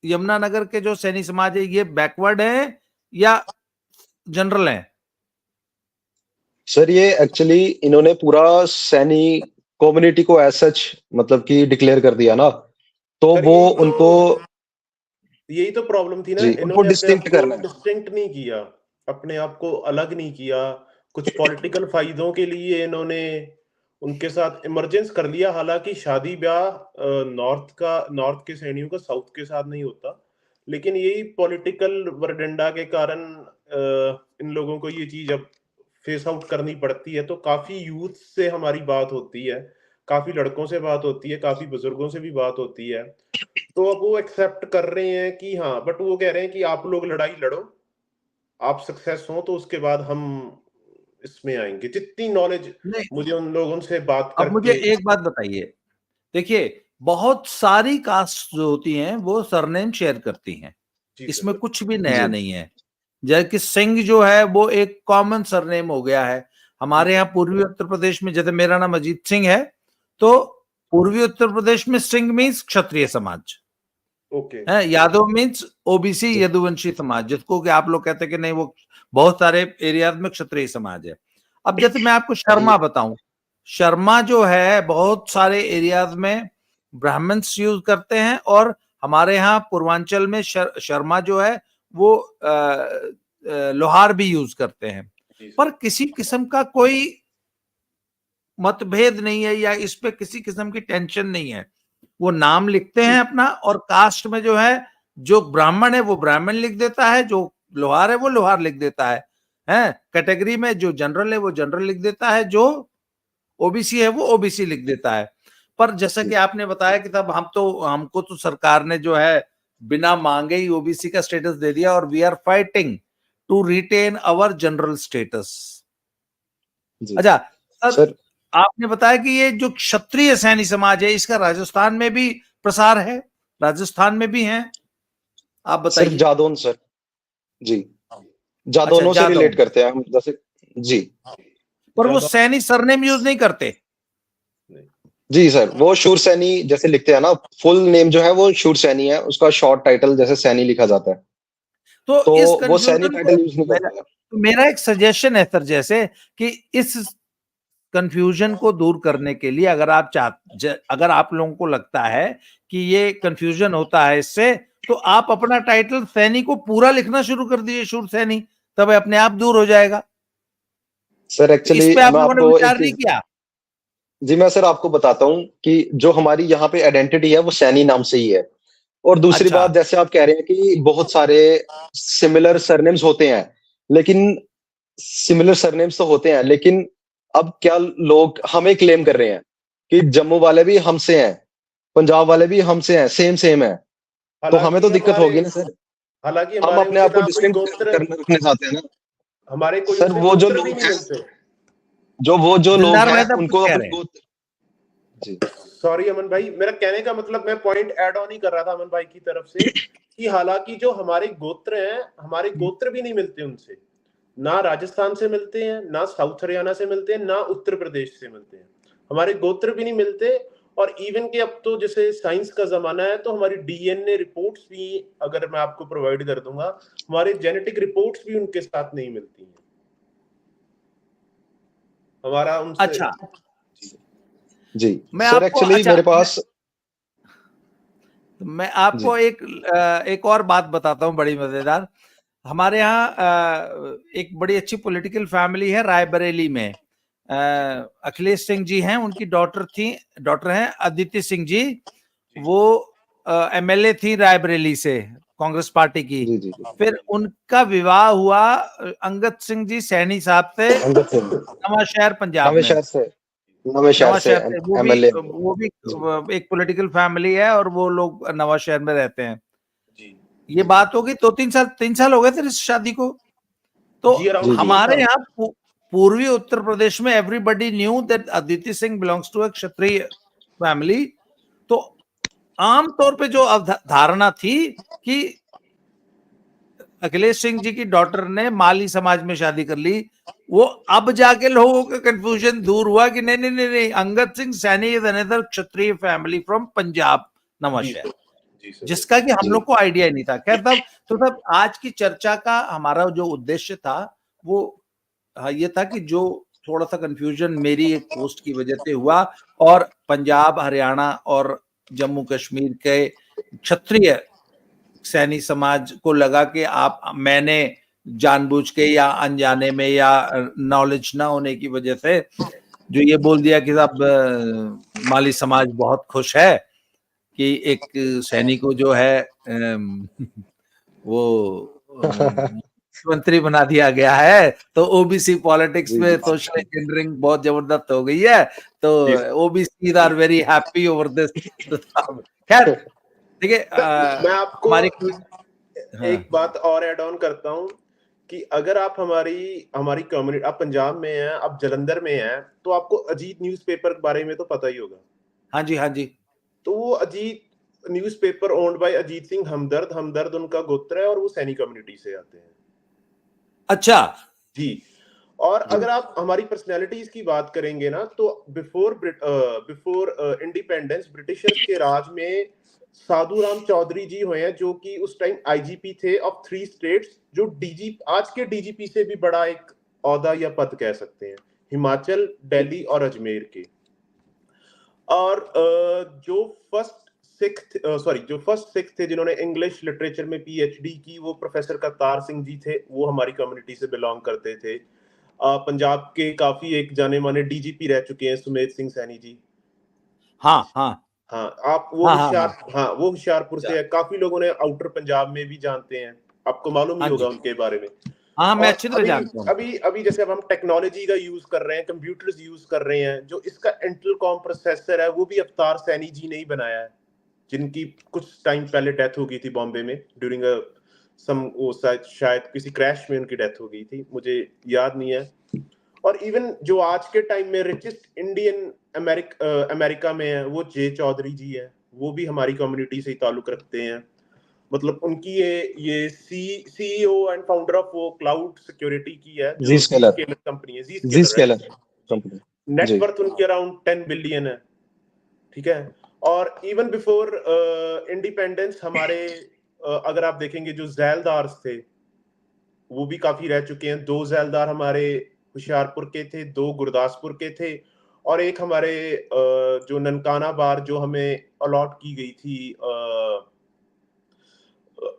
यमुनानगर के जो सैनी समाज है, ये बैकवर्ड है या जनरल है? सर, ये एक्चुअली इन्होंने पूरा सैनी कम्युनिटी को एज सच मतलब कि डिक्लेयर कर दिया ना, तो सर वो उनको, यही तो प्रॉब्लम थी ना, जी, उनको इन्होंने अपने आप डिस्टिंक्ट को करना है। डिस्टिंक्ट नहीं किया, अपने आप को अलग नहीं किया। कुछ पॉलिटिकल फायदों के लिए इन्होंने उनके साथ इमरजेंस कर लिया। हालांकि शादी ब्याह नॉर्थ के सैनियों का साउथ के साथ नहीं होता, लेकिन यही पॉलिटिकल वरडंडा के कारण इन लोगों को ये चीज अब फेस आउट करनी पड़ती है। तो काफी यूथ से हमारी बात होती है, काफी लड़कों से बात होती है, काफी बुजुर्गों से भी बात होती है। तो अब वो एक्सेप्ट कर रहे हैं कि हाँ, बट वो कह रहे हैं कि आप लोग लड़ाई लड़ो, आप सक्सेस हो तो उसके बाद हम इसमें आएंगे। जितनी नॉलेज नहीं, मुझे उन लोगों से बात अब मुझे करके। एक बात बताइए, देखिए बहुत सारी कास्ट जो होती हैं वो सरनेम शेयर करती हैं, जी इसमें सर। कुछ भी नया जी नहीं है। जैसे कि सिंह जो है वो एक कॉमन सरनेम हो गया है हमारे यहाँ पूर्वी उत्तर प्रदेश में। जैसे मेरा नाम अजीत सिंह है, तो पूर्वी उत्तर प्रदेश में सिंह मीन्स क्षत्रिय समाज ओके। है, यादव मीन्स ओबीसी जी यदुवंशी समाज, जिसको कि आप लोग कहते हैं कि नहीं वो बहुत सारे एरियाज में क्षत्रिय समाज है। अब जैसे मैं आपको जी शर्मा बताऊं, शर्मा जो है बहुत सारे एरियाज में ब्राह्मण्स यूज करते हैं, और हमारे यहाँ पूर्वांचल में शर्मा जो है वो लोहार भी यूज करते हैं। जी पर सर। किसी किस्म का कोई मतभेद नहीं है या इस पे किसी किस्म की टेंशन नहीं है। वो नाम लिखते हैं अपना, और कास्ट में जो है, जो ब्राह्मण है वो ब्राह्मण लिख देता है, जो लोहार है वो लोहार लिख देता है कैटेगरी में जो जनरल है वो जनरल लिख देता है, जो ओबीसी है वो ओबीसी लिख देता है। पर जैसा कि आपने बताया कि तब हमको तो सरकार ने जो है बिना मांगे ही ओबीसी का स्टेटस दे दिया, और we are fighting to retain our general status. जी अच्छा सर, सर। आपने बताया कि ये जो क्षत्रिय सैनी समाज है इसका राजस्थान में भी प्रसार है, राजस्थान में भी है, आप सिर्फ बताइए। जादौन सर। जी, अच्छा, जादौनों से जादव, रिलेट करते हैं हम, जैसे। जी पर वो जादव सैनी सरनेम यूज नहीं करते। जी सर, वो शूर सैनी जैसे लिखते हैं ना, फुल नेम जो है वो शूर सैनी है, उसका शॉर्ट टाइटल जैसे सैनी लिखा जाता है, तो तो इस वो सैनी कंफ्यूजन को टाइटल यूज नहीं मेरा करते हैं। मेरा एक सजेशन है सर, जैसे कि इस कंफ्यूजन को दूर करने के लिए अगर आप लोगों को लगता है कि ये कंफ्यूजन होता है इससे, तो आप अपना टाइटल सैनी को पूरा लिखना शुरू कर दीजिए, शूर सैनी, तब अपने आप दूर हो जाएगा। सर तो इस एक्चुअली पे आप मैं लोगों ने आपको एक विचार नहीं चीज, किया? जी मैं सर आपको बताता हूँ कि जो हमारी यहाँ पे आइडेंटिटी है वो सैनी नाम से ही है। और दूसरी अच्छा, बात, जैसे आप कह रहे हैं कि बहुत सारे सिमिलर सरनेम्स होते हैं, लेकिन सिमिलर सरनेम्स तो होते हैं, लेकिन अब क्या लोग हमें क्लेम कर रहे हैं कि जम्मू वाले भी हमसे हैं, पंजाब वाले भी हमसे हैं, सेम सेम है, तो हमें तो दिक्कत होगी ना सर। हम हमारे अपने उससे आप को ना कोई डिस्टिंक्ट गोत्र, करना रखना चाहते हैं ना हमारे कोई सर। उससे वो जो गोत्र भी लोग नहीं हैं, मिलते। जो लोग दिलदार हैं मेहता कुछ उनको कह अपने रहे हैं। गोत्र। जी सॉरी अमन भाई, मेरा कहने का मतलब, मैं पॉइंट ऐड ऑन ही कर रहा था अमन भाई की तरफ से कि हालांकि जो हमारे गोत्र हैं, हमारे गोत्र भी नहीं मिलते उनसे, ना राजस्थान से मिलते हैं, ना साउथ हरियाणा से मिलते हैं, ना उत्तर प्रदेश से मिलते हैं, हमारे गोत्र भी नहीं मिलते। और इवन के अब तो जैसे साइंस का जमाना है, तो हमारी डीएनए रिपोर्ट्स भी अगर मैं आपको प्रोवाइड कर दूंगा, हमारे जेनेटिक रिपोर्ट्स भी उनके साथ नहीं मिलती हैं, हमारा उनसे। अच्छा, जी मैं सर, आपको एक्चुअली अच्छा मेरे पास। मैं आपको जी एक और बात बताता हूँ बड़ी मजेदार। हमारे यहाँ एक बड़ी अच्छी पॉलिटिकल फैमिली है रायबरेली में। अखिलेश सिंह जी हैं, उनकी डॉटर हैं अदिति सिंह जी। वो एमएलए थी रायबरेली से, कांग्रेस पार्टी की। जी जी जी फिर उनका विवाह हुआ अंगद सिंह जी सैनी साहब से, अंगद सिंह नवा शहर पंजाब नवे में। शहर से, नवे शहर नवा से शहर से, एमएलए। वो भी जी एक पॉलिटिकल फैमिली है, और वो लोग नवा शहर में रहते हैं। जी ये बात होगी 2-3 साल हो गए थे इस शादी को। तो जी, अराउंड जी जी 3 साल। हमारे यहाँ पूर्वी उत्तर प्रदेश में everybody knew that Aditi Singh belongs to a Kshatriya family. तो आमतौर पे जो धारणा थी कि अखिलेश सिंह जी की डॉटर ने माली समाज में शादी कर ली, वो अब जाके लोगों का कंफ्यूजन दूर हुआ कि नहीं नहीं नहीं नहीं, Angad Singh Saini is another Kshatriya family from Punjab, नवा जी शहर, सर, जी सर, जिसका कि हम जी लोग को आइडिया ही नहीं था। खैर, तब आज की चर्चा का हमारा जो उद्देश्य था वो ये था कि जो थोड़ा सा कंफ्यूजन मेरी एक पोस्ट की वजह से हुआ, और पंजाब, हरियाणा और जम्मू कश्मीर के क्षत्रिय सैनी समाज को लगा कि मैंने जानबूझ के या अनजाने में या नॉलेज ना होने की वजह से जो ये बोल दिया कि साहब माली समाज बहुत खुश है कि एक सैनी को जो है वो मुख्यमंत्री बना दिया गया है, तो ओबीसी पॉलिटिक्स जी में जी सोशल इंजीनियरिंग बहुत जबरदस्त हो गई है, तो जी। OBC are very happy over this. खैर, देखिए सर, मैं आपको हमारी, हाँ एक बात और ऐड ऑन करता हूं कि अगर आप हमारी हमारी कम्युनिटी, आप पंजाब में हैं, आप जलंधर में हैं, तो आपको अजीत न्यूज़पेपर के बारे में तो पता ही होगा। हाँ जी, हाँ जी, तो वो Ajit newspaper owned by Ajit Singh Hamdard, Hamdard उनका गोत्र है, और वो सैनी कम्युनिटी से आते हैं। अच्छा, जी। और जी अगर आप हमारी पर्सनैलिटीज की बात करेंगे ना, तो बिफोर इंडिपेंडेंस, ब्रिटिशर्स के राज में साधु राम चौधरी जी हुए हैं, जो कि उस टाइम आईजीपी थे ऑफ 3 स्टेट्स, जो आज के डीजीपी से भी बड़ा एक औहदा या पद कह सकते हैं, हिमाचल, दिल्ली और अजमेर के। और जो फर्स्ट सिख थे जिन्होंने इंग्लिश लिटरेचर में पीएचडी की, वो प्रोफेसर करतार सिंह जी थे, वो हमारी कम्युनिटी से बिलोंग करते थे। पंजाब के काफी एक जाने माने डीजीपी रह चुके हैं सुमेध सिंह सैनी जी। हाँ हाँ हाँ, आप वो हाँ हाँ हाँ, हाँ, वो होशियारपुर अच्छा, से है, काफी लोगों ने आउटर पंजाब में भी जानते हैं, आपको मालूम ही हाँ होगा जी, उनके बारे में। हाँ मैं और अच्छी तरह जानता हूँ। अभी जैसे अब हम टेक्नोलॉजी का यूज कर रहे हैं, कंप्यूटर्स यूज कर रहे हैं, जो इसका इंटेल कॉम प्रोसेसर है वो भी अवतार सैनी जी ने ही बनाया है, जिनकी कुछ टाइम पहले डेथ हो गई थी बॉम्बे में ड्यूरिंग शायद किसी क्रैश में उनकी डेथ हो गई थी, मुझे याद नहीं है। और इवन जो आज के टाइम में रिचेस्ट इंडियन अमेरिका में है वो जे चौधरी जी है, वो भी हमारी कम्युनिटी से ही ताल्लुक रखते हैं। मतलब उनकी ये सीईओ एंड फाउंडर ऑफ वो क्लाउड सिक्योरिटी की है जो Zscaler कंपनी है, Zscaler कंपनी नेटवर्थ उनकी अराउंड 10 बिलियन है, ठीक है। और इवन बिफोर इंडिपेंडेंस हमारे अगर आप देखेंगे जो जैलदार थे वो भी काफी रह चुके हैं। 2 जैलदार हमारे होशियारपुर के थे, 2 गुरदासपुर के थे, और एक हमारे जो ननकाना बार जो हमें अलॉट की गई थी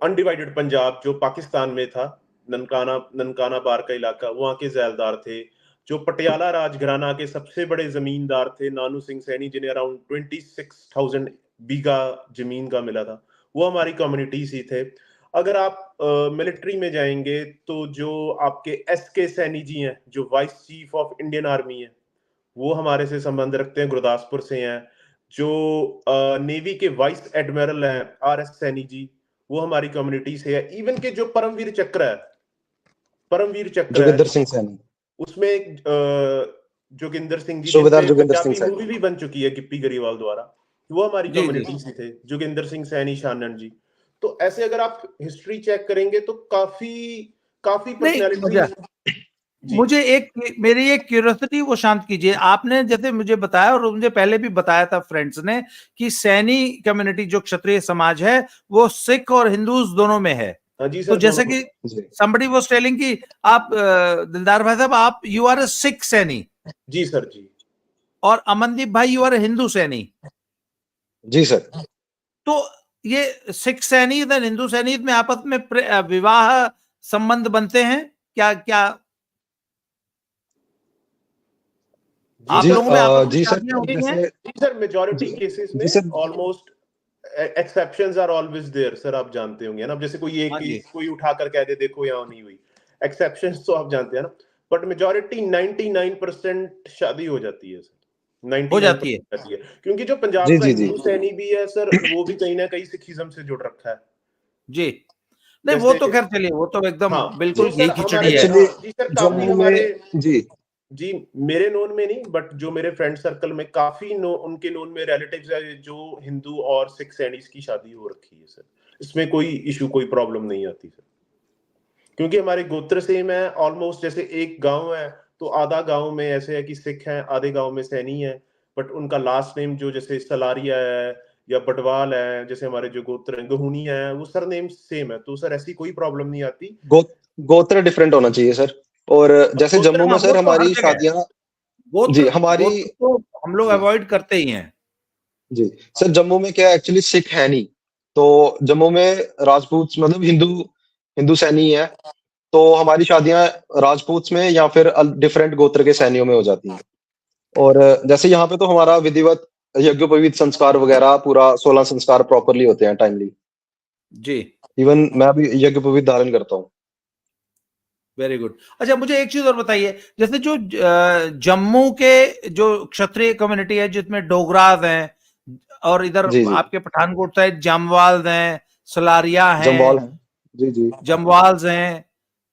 अनडिवाइडेड पंजाब जो पाकिस्तान में था, ननकाना बार का इलाका, वहां के जैलदार थे। जो पटियाला राजघराना के सबसे बड़े जमींदार थे नानू सिंह सैनी, जिन्हें अराउंड 26,000 बीघा जमीन का मिला था, वो हमारी कम्युनिटी से थे। अगर आप मिलिट्री में जाएंगे तो जो आपके SK सैनी जी हैं जो vice chief of Indian army है, वो हमारे से संबंध रखते हैं, गुरदासपुर से हैं। जो नेवी के वाइस एडमिरल हैं RS सैनी जी, वो हमारी कम्युनिटी से है। इवन के जो परमवीर चक्र है जोगिंदर सिंह सैनी, उसमें जोगिंदर सिंह जी, सूबेदार जिसपे जोगिंदर सिंह पंजाबी मूवी सैनी। भी बन चुकी है गिप्पी गरेवाल द्वारा, वो हमारी जी जी कम्युनिटी से थे, जोगिंदर सिंह सैनी शानन जी। तो ऐसे अगर आप हिस्ट्री चेक करेंगे तो काफी नहीं पर्सनैलिटी। जी मुझे मेरी एक क्यूरियोसिटी वो शांत कीजिए। आपने जैसे मुझे बताया और मुझे पहले भी बताया था फ्रेंड्स ने कि सैनी कम्युनिटी जो क्षत्रिय समाज है वो सिख और हिंदूज दोनों में है। हाँ जी तो सर, जैसे दोनों। कि somebody was telling कि आप दिलदार भाई साहब आप you are a Sikh Saini, जी सर जी। और अमनदीप भाई you are a Hindu Saini. जी सर। तो ये सिख सैनी और हिंदू सैनी में आपस में विवाह संबंध बनते हैं क्या? क्या आप जी लोगों में आपस में जी सर, शादियां होती हैं? जैसे जी सर, मेजॉरिटी जी केसेस जी में sir, almost exceptions are always there sir, आप जानते होंगे ना। अब जैसे कोई एक हाँ जी, केस कोई उठाकर कह दे देखो यहाँ नहीं हुई, एक्सेप्शंस तो आप जानते हैं ना, बट मेजॉरिटी 99% शादी हो जाती है सर, हो जाती 99% है। जाती है। क्योंकि जो पंजाब जी का जी जी हिंदू सैनी भी है सर, वो भी कहीं ना कहीं सिखिज्म से जुड़ रखा है। जी नहीं वो जैसे तो खैर चलिए वो तो एकदम हाँ, बिल्कुल तो घी सर खिचड़ी हमारे है। एक्चुअली जी सर काफी जम्मू हमारे में जी जी मेरे नोन में नहीं, बट जो मेरे फ्रेंड सर्कल में काफी उनके नोन में रिलेटिव्स है जो हिंदू और सिख सैनिक्स की शादी हो रखी है सर। इसमें कोई इशू कोई प्रॉब्लम नहीं आती सर, क्योंकि हमारे गोत्र सेम है ऑलमोस्ट। जैसे एक गांव है तो आधा गांव में ऐसे है कि सिख हैं, आधे गांव में सैनी है, बट उनका लास्ट नेम जो जैसे सलारिया है या बटवाल है, जैसे हमारे जो गोत्र हैं गहुनिया है, वो सर नेम सेम है, तो सर ऐसी कोई प्रॉब्लम नहीं आती। गो, गोत्र डिफरेंट होना चाहिए सर। और जैसे गोत्र जम्मू में हाँ वो सर तो हर हमारी जगह है। शादियां जी गोत्र हमारी गोत्र तो हम लोग जी अवॉइड करते ही हैं। जी सर, जम्मू में क्या एक्चुअली सिख है नहीं, तो जम्मू में राजपूत मतलब हिंदू हिंदू सैनी है, तो हमारी शादियां राजपूत में या फिर डिफरेंट गोत्र के सैनियों में हो जाती हैं। और जैसे यहाँ पे तो हमारा विधिवत यज्ञोपवीत संस्कार वगैरह पूरा 16 संस्कार प्रॉपरली होते हैं टाइमली। जी इवन मैं भी यज्ञोपवीत धारण करता हूँ। Very good. अच्छा मुझे एक चीज और बताइए, जैसे जो जम्मू के जो क्षत्रिय कम्युनिटी है जिसमें डोगराज हैं और इधर जी जी आपके पठानकोट साइड जामवाल हैं, सलारिया जमवाल हैं, है। जी जी जमवाल्स हैं,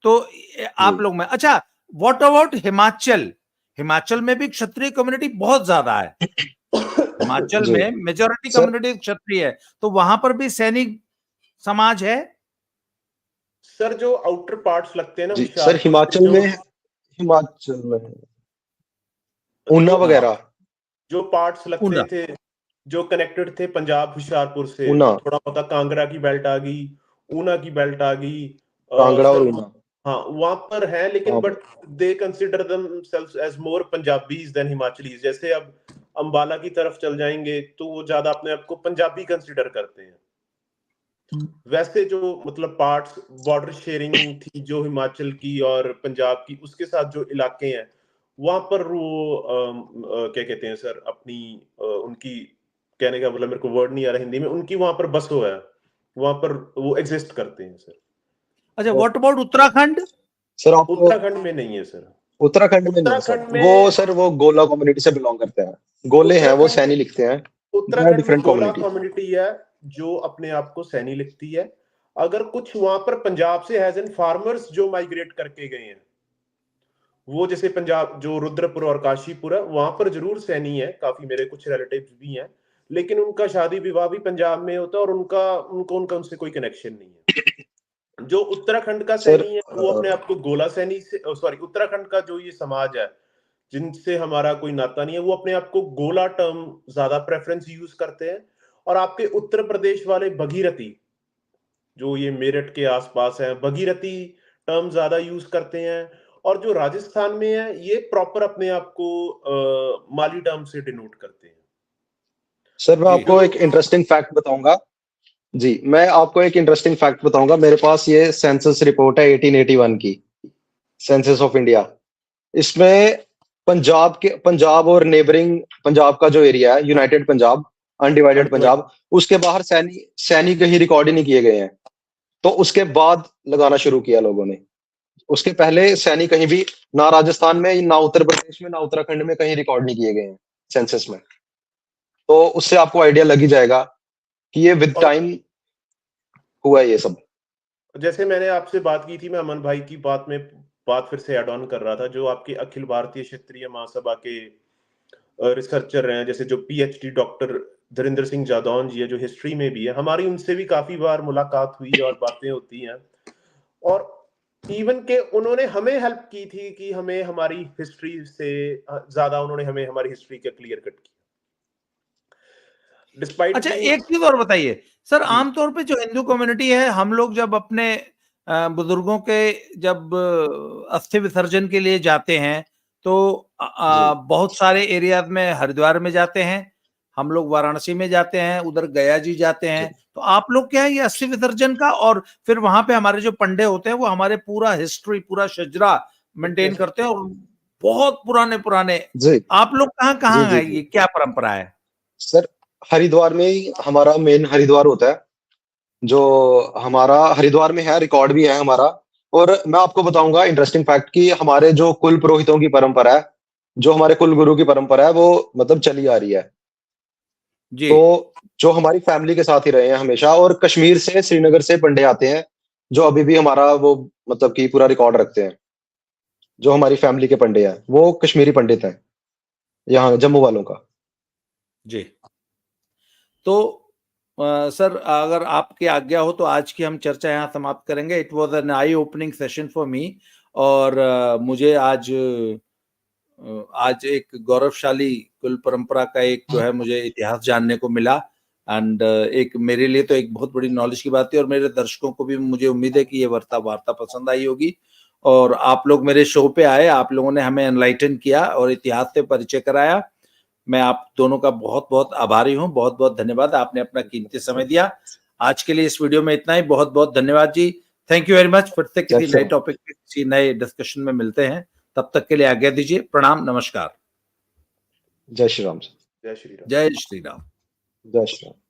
तो जी आप लोग में अच्छा व्हाट अबाउट हिमाचल? हिमाचल में भी क्षत्रिय कम्युनिटी बहुत ज्यादा है। हिमाचल जी में मेजोरिटी सर कम्युनिटी क्षत्रिय है, तो वहां पर भी सैनिक समाज है? सर जो आउटर पार्ट्स लगते हैं ना जी सर, होशियारपुर से, जो हिमाचल में ऊना जो हाँ वगैरह, जो पार्ट्स लगते ऊना थे जो कनेक्टेड थे पंजाब होशियारपुर से, ऊना थोड़ा बहुत कांगड़ा की बेल्ट आ गई, ऊना की बेल्ट आ गई, कांगड़ा और सर ऊना हाँ वहां पर है, लेकिन वहां but they consider themselves as more Punjabis than Himachalis. जैसे अब अंबाला की तरफ चल जाएंगे तो वो ज्यादा अपने आप को पंजाबी कंसिडर करते हैं। वैसे जो मतलब पार्ट्स बॉर्डर शेयरिंग थी जो हिमाचल की और पंजाब की, उसके साथ जो इलाके हैं वहां पर वो क्या कहते हैं सर, अपनी उनकी कहने का मतलब मेरे को वर्ड नहीं आ रहा हिंदी में, उनकी वहां पर बस हो है, वहां पर वो एग्जिस्ट करते हैं सर। अच्छा व्हाट अबाउट उत्तराखंड? सर आपको उत्तराखंड में नहीं है सर। उत्तराखंड में नहीं सर, उत्तराखंड में वो सर वो गोला कम्युनिटी से बिलोंग करते हैं, गोले हैं, वो सैनी लिखते हैं, उत्तराखंड में डिफरेंट गोला कम्युनिटी। कम्युनिटी है जो अपने आप को सैनी लिखती है। अगर कुछ वहां पर पंजाब से हैज एन फार्मर्स जो माइग्रेट करके गए हैं, वो जैसे पंजाब जो रुद्रपुर और काशीपुर है, वहां पर जरूर सैनी है, काफी मेरे कुछ रिलेटिव्स भी हैं, लेकिन उनका शादी विवाह भी पंजाब में होता है और उनका उनसे कोई कनेक्शन नहीं है। जो उत्तराखंड का सर सैनी है वो अपने आप को गोला सैनी से, सॉरी, उत्तराखंड का जो ये समाज है जिनसे हमारा कोई नाता नहीं है, वो अपने आप को गोला टर्म ज्यादा प्रेफरेंस यूज करते हैं। और आपके उत्तर प्रदेश वाले भगीरथी, जो ये मेरठ के आसपास है, भगीरथी टर्म ज्यादा यूज करते हैं। और जो राजस्थान में है ये प्रॉपर अपने आप को माली टर्म से डिनोट करते हैं। सर मैं जी। आपको एक इंटरेस्टिंग फैक्ट बताऊंगा। जी, मैं आपको एक इंटरेस्टिंग फैक्ट बताऊंगा। मेरे पास ये सेंसस रिपोर्ट है 1881 की, सेंसस ऑफ इंडिया। इसमें पंजाब और नेबरिंग पंजाब का जो एरिया है, यूनाइटेड पंजाब, अनडिवाइडेड पंजाब, उसके बाहर सैनी सैनी कहीं रिकॉर्ड ही नहीं किए गए हैं। तो उसके बाद लगाना शुरू किया लोगों ने। उसके पहले सैनी कहीं भी, ना राजस्थान में, ना उत्तर प्रदेश में, ना उत्तराखंड में कहीं रिकॉर्ड नहीं किए गए हैं सेंसस में। तो उससे आपको आइडिया लग ही जाएगा कि ये विद और टाइम हुआ है ये सब। जैसे मैंने आपसे बात की थी, मैं अमन भाई की बात फिर से ऐड ऑन कर रहा था, जो आपके अखिल भारतीय क्षेत्रीय महासभा के रिसर्चर रहे हैं, जैसे जो पीएचडी डॉक्टर धीरेन्द्र सिंह जादौन जी है, जो हिस्ट्री में भी है, हमारी उनसे भी काफी बार मुलाकात हुई और बातें होती हैं। और इवन के उन्होंने हमें हेल्प की थी कि हमें हमारी हिस्ट्री से ज्यादा उन्होंने हमें हमारी हिस्ट्री का क्लियर कट किया। डिस्पाइट अच्छा, बीइंग एक चीज और बताइए सर, जी आमतौर पे जो हिंदू कम्युनिटी है, हम लोग जब अपने बुजुर्गों के जब अस्थि विसर्जन के लिए जाते हैं तो जी बहुत सारे एरियाज में हरिद्वार में जाते हैं, हम लोग वाराणसी में जाते हैं, उधर गया जी जाते जी हैं। तो आप लोग क्या है ये अस्थि विसर्जन का, और फिर वहां पे हमारे जो पंडे होते हैं वो हमारे पूरा हिस्ट्री, पूरा शजरा मेंटेन करते हैं, और बहुत पुराने पुराने। जी आप लोग कहाँ जी कहाँ जी है, जी ये क्या परंपरा है? सर, हरिद्वार में ही हमारा मेन हरिद्वार होता है, जो हमारा हरिद्वार में है, रिकॉर्ड भी है हमारा। और मैं आपको बताऊंगा इंटरेस्टिंग फैक्ट कि हमारे जो कुल पुरोहितों की परंपरा है, जो हमारे कुल गुरु की परंपरा है, वो मतलब चली आ रही है। जी। तो जो हमारी फैमिली के साथ ही रहे हैं हमेशा, और कश्मीर से, श्रीनगर से पंडे आते हैं, जो अभी भी हमारा वो मतलब कि पूरा रिकॉर्ड रखते हैं। जो हमारी फैमिली के पंडे हैं वो कश्मीरी पंडित हैं, यहाँ जम्मू वालों का। जी। तो सर, अगर आपकी आज्ञा हो तो आज की हम चर्चा यहाँ समाप्त करेंगे। It was an I opening session for me, और मुझे आज एक गौरवशाली कुल परंपरा का एक जो है मुझे इतिहास जानने को मिला। एंड एक मेरे लिए तो एक बहुत बड़ी नॉलेज की बात है, और मेरे दर्शकों को भी मुझे उम्मीद है कि ये वार्ता पसंद आई होगी। और आप लोग मेरे शो पे आए, आप लोगों ने हमें एनलाइटन किया और इतिहास से परिचय कराया। मैं आप दोनों का बहुत बहुत आभारी हूँ, बहुत बहुत धन्यवाद, आपने अपना कीमती समय दिया। आज के लिए इस वीडियो में इतना ही, बहुत बहुत धन्यवाद जी। Thank you very much. फिर से किसी नए टॉपिक पे, किसी नए डिस्कशन में मिलते हैं। तब तक के लिए आज्ञा दीजिए। प्रणाम, नमस्कार। जय श्री राम। जय श्री राम। जय श्री राम। जय श्री राम।